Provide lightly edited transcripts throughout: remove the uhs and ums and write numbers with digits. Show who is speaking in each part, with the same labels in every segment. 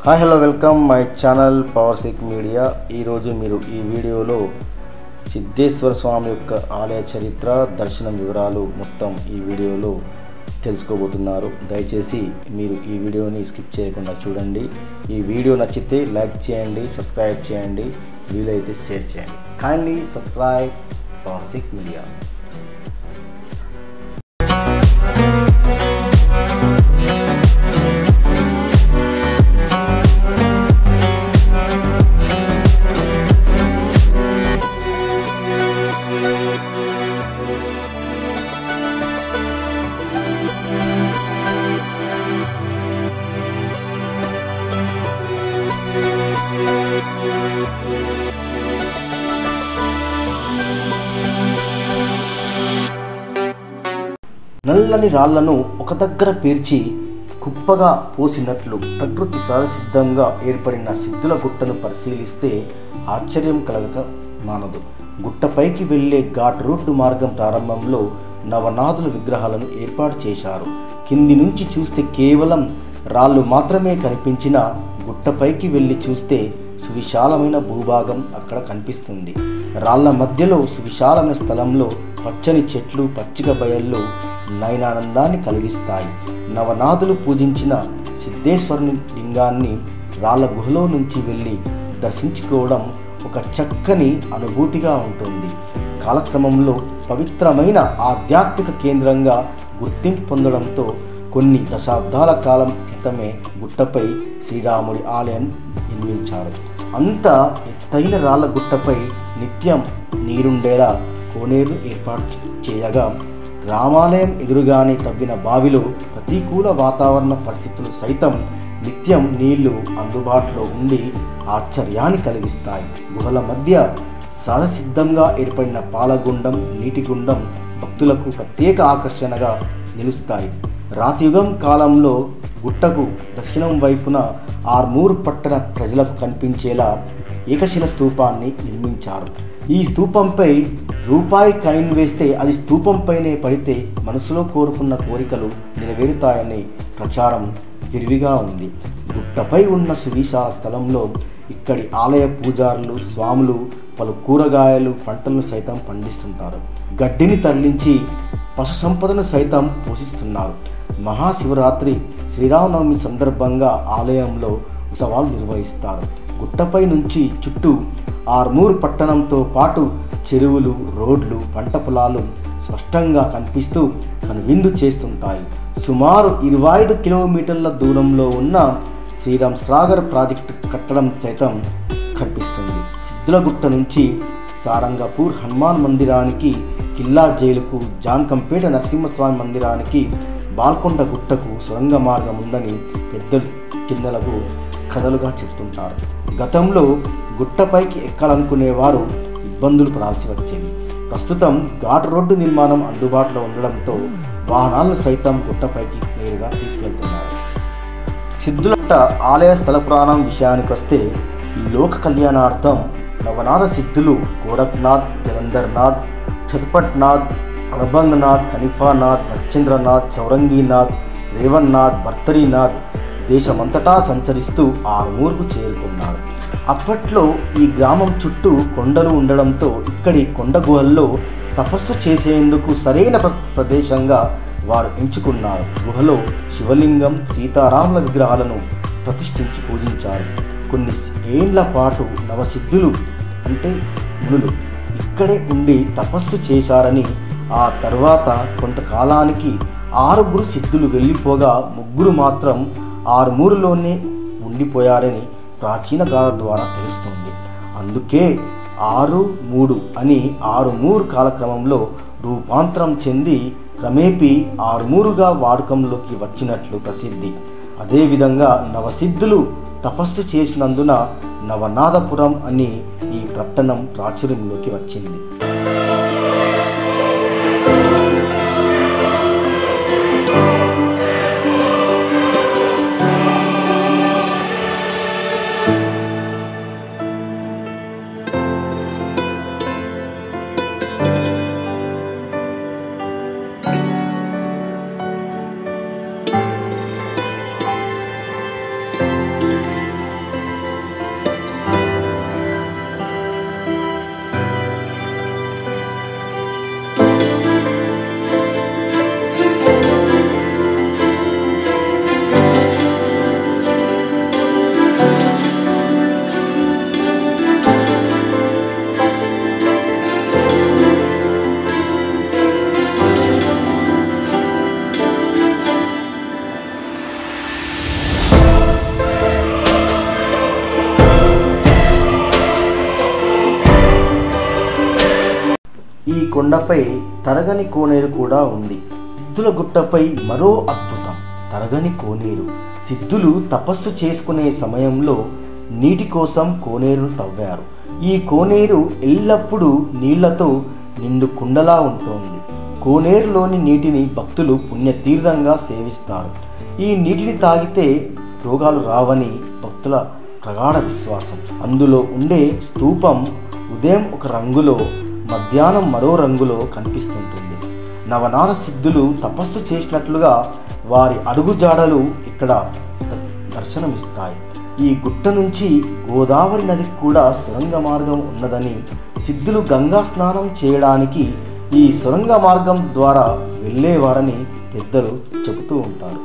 Speaker 1: Hi hello welcome my channel power sick media. ఈరోజు మీరు ఈ వీడియోలో సిద్ధేశ్వర స్వామి యొక్క ఆలయ చరిత్ర, దర్శనం వివరాలు మొత్తం ఈ వీడియోలో తెలుసుకోబోతున్నారు. దయచేసి మీరు ఈ వీడియోని స్కిప్ చేయకుండా చూడండి. ఈ వీడియో నచ్చితే లైక్ చేయండి, సబ్స్క్రైబ్ చేయండి, వీలైతే షేర్ చేయండి. Kindly subscribe power sick media. నల్లని రాళ్లను ఒక దగ్గర పేర్చి కుప్పగా పోసినట్లు ప్రకృతి సహజసిద్ధంగా ఏర్పడిన సిద్ధుల గుట్టను పరిశీలిస్తే ఆశ్చర్యం కలగక మానదు. గుట్టపైకి వెళ్లే ఘాట్ రోడ్డు మార్గం ప్రారంభంలో నవనాథుల విగ్రహాలను ఏర్పాటు చేశారు. కింది నుంచి చూస్తే కేవలం రాళ్ళు మాత్రమే కనిపించిన గుట్టపైకి వెళ్ళి చూస్తే సువిశాలమైన భూభాగం అక్కడ కనిపిస్తుంది. రాళ్ల మధ్యలో సువిశాలమైన స్థలంలో పచ్చని చెట్లు, పచ్చిక బయళ్ళు నయనానందాన్ని కలిగిస్తాయి. నవనాథులు పూజించిన సిద్ధేశ్వరుని లింగాన్ని రాళ్ల గుహలో నుంచి వెళ్ళి దర్శించుకోవడం ఒక చక్కని అనుభూతిగా ఉంటుంది. కాలక్రమంలో పవిత్రమైన ఆధ్యాత్మిక కేంద్రంగా గుర్తింపు పొందడంతో కొన్ని దశాబ్దాల కాలం క్రితమే గుట్టపై శ్రీరాముడి ఆలయం నిర్మించారు. అంత ఎత్తైన రాళ్ల గుట్టపై నిత్యం నీరుండేలా కోనేరు ఏర్పాటు చేయగా రామాలయం ఎదురుగానే తవ్విన బావిలో ప్రతికూల వాతావరణ పరిస్థితులు సైతం నిత్యం నీళ్లు అందుబాటులో ఉండి ఆశ్చర్యాన్ని కలిగిస్తాయి. గుహల మధ్య సహజసిద్ధంగా ఏర్పడిన పాలగుండం, నీటి గుండం భక్తులకు ప్రత్యేక ఆకర్షణగా నిలుస్తాయి. రాతియుగం కాలంలో గుట్టకు దక్షిణం వైపున ఆర్మూర్ పట్టణ ప్రజలకు కనిపించేలా ఏకశిల స్తూపాన్ని నిర్మించారు. ఈ స్తూపంపై రూపాయి కాయిన్ వేస్తే అది స్తూపంపైనే పడితే మనసులో కోరుకున్న కోరికలు నెరవేరుతాయనే ప్రచారం విరివిగా ఉంది. గుట్టపై ఉన్న సువిశాల స్థలంలో ఇక్కడి ఆలయ పూజారులు, స్వాములు పలు కూరగాయలు, పంటలను సైతం పండిస్తుంటారు. గడ్డిని తరలించి పశు సంపదను సైతం పోషిస్తున్నారు. మహాశివరాత్రి, శ్రీరామనవమి సందర్భంగా ఆలయంలో ఉత్సవాలు నిర్వహిస్తారు. గుట్టపై నుంచి చుట్టూ ఆర్మూర్ పట్టణంతో పాటు చెరువులు, రోడ్లు, పంట పొలాలు స్పష్టంగా కనిపిస్తూ కనువిందు చేస్తుంటాయి. సుమారు 25 కిలోమీటర్ల దూరంలో ఉన్న శ్రీరామ్ సాగర్ ప్రాజెక్టు కట్టడం సైతం కనిపిస్తుంది. సిద్ధులగుట్ట నుంచి సారంగపూర్ హనుమాన్ మందిరానికి, కిల్లా జైలుకు, జాన్కంపేట నరసింహస్వామి మందిరానికి, బాల్కొండ గుట్టకు సొరంగ మార్గం ఉందని పెద్దలు చిన్నలకు కథలుగా చెప్తుంటారు. గతంలో గుట్టపైకి ఎక్కాలనుకునేవారు ఇబ్బందులు పడాల్సి వచ్చేది. ప్రస్తుతం ఘాట్ రోడ్డు నిర్మాణం అందుబాటులో ఉండడంతో వాహనాలను సైతం గుట్టపైకి నేరుగా తీసుకెళ్తున్నారు. సిద్ధులగుట్ట ఆలయ స్థల పురాణం విషయానికి వస్తే లోక కళ్యాణార్థం నవనాథ సిద్ధులు గోరఖ్నాథ్, జలంధర్నాథ్, చతుపట్నాథ్, అర్బంగనాథ్, ఖనిఫానాథ్, నచ్చేంద్రనాథ్, చౌరంగీనాథ్, రేవన్నాథ్, భర్తరీనాథ్ దేశమంతటా సంచరిస్తూ ఆర్మూర్కు చేరుకున్నారు. అప్పట్లో ఈ గ్రామం చుట్టూ కొండలు ఉండడంతో ఇక్కడి కొండ గుహల్లో తపస్సు చేసేందుకు సరైన ప్రదేశంగా వారు ఎంచుకున్నారు. గుహలో శివలింగం, సీతారాముల విగ్రహాలను ప్రతిష్ఠించి పూజించారు. కొన్ని ఏళ్ల పాటు నవసిద్ధులు అంటే మునులు ఇక్కడే ఉండి తపస్సు చేశారని, ఆ తర్వాత కొంతకాలానికి 6 సిద్ధులు వెళ్ళిపోగా 3 మాత్రం ఆర్మూరులోనే ఉండిపోయారని ప్రాచీన గాథ ద్వారా తెలుస్తుంది. అందుకే 6-3 అని ఆరుమూరు కాలక్రమంలో రూపాంతరం చెంది క్రమేపీ ఆరుమూరుగా వాడుకంలోకి వచ్చినట్లు ప్రసిద్ధి. అదేవిధంగా నవసిద్ధులు తపస్సు చేసినందున నవనాథపురం అని ఈ పట్టణం ప్రాచుర్యంలోకి వచ్చింది. కొండపై తరగని కోనేరు కూడా ఉంది. సిద్ధుల గుట్టపై మరో అద్భుతం, తరగని కోనేరు. సిద్ధులు తపస్సు చేసుకునే సమయంలో నీటి కోసం కోనేరును తవ్వారు. ఈ కోనేరు ఎల్లప్పుడూ నీళ్లతో నిండు కుండలా ఉంటుంది. కోనేరులోని నీటిని భక్తులు పుణ్యతీర్థంగా సేవిస్తారు. ఈ నీటిని తాగితే రోగాలు రావని భక్తుల ప్రగాఢ విశ్వాసం. అందులో ఉండే స్తూపం ఉదయం ఒక రంగులో, మధ్యాహ్నం మరో రంగులో కనిపిస్తుంటుంది. నవనార సిద్ధులు తపస్సు చేసినట్లుగా వారి అడుగుజాడలు ఇక్కడ దర్శనమిస్తాయి. ఈ గుట్ట నుంచి గోదావరి నదికి కూడా సొరంగ మార్గం ఉన్నదని, సిద్ధులు గంగా స్నానం చేయడానికి ఈ సొరంగ మార్గం ద్వారా వెళ్ళేవారని పెద్దలు చెబుతూ ఉంటారు.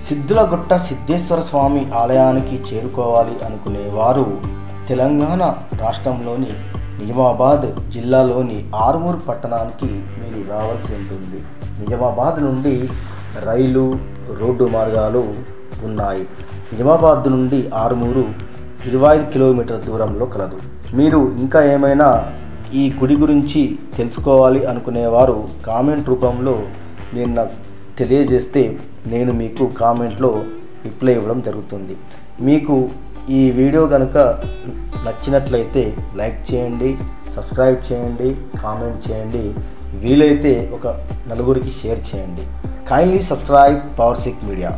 Speaker 1: సిద్ధులగుట్ట సిద్ధేశ్వర స్వామి ఆలయానికి చేరుకోవాలి అనుకునేవారు తెలంగాణ రాష్ట్రంలోని నిజామాబాద్ జిల్లాలోని ఆర్మూర్ పట్టణానికి మీరు రావాల్సి ఉంటుంది. నిజామాబాద్ నుండి రైలు, రోడ్డు మార్గాలు ఉన్నాయి. నిజామాబాద్ నుండి ఆర్మూరు 25 కిలోమీటర్ల దూరంలో కలదు. మీరు ఇంకా ఏమైనా ఈ గుడి గురించి తెలుసుకోవాలి అనుకునేవారు కామెంట్ రూపంలో నేను నాకు తెలియజేస్తే నేను మీకు కామెంట్లో రిప్లై ఇవ్వడం జరుగుతుంది. మీకు ఈ వీడియో కనుక నచ్చినట్లయితే లైక్ చేయండి, సబ్స్క్రైబ్ చేయండి, కామెంట్ చేయండి, వీలైతే ఒక నలుగురికి షేర్ చేయండి. Kindly subscribe power sick media.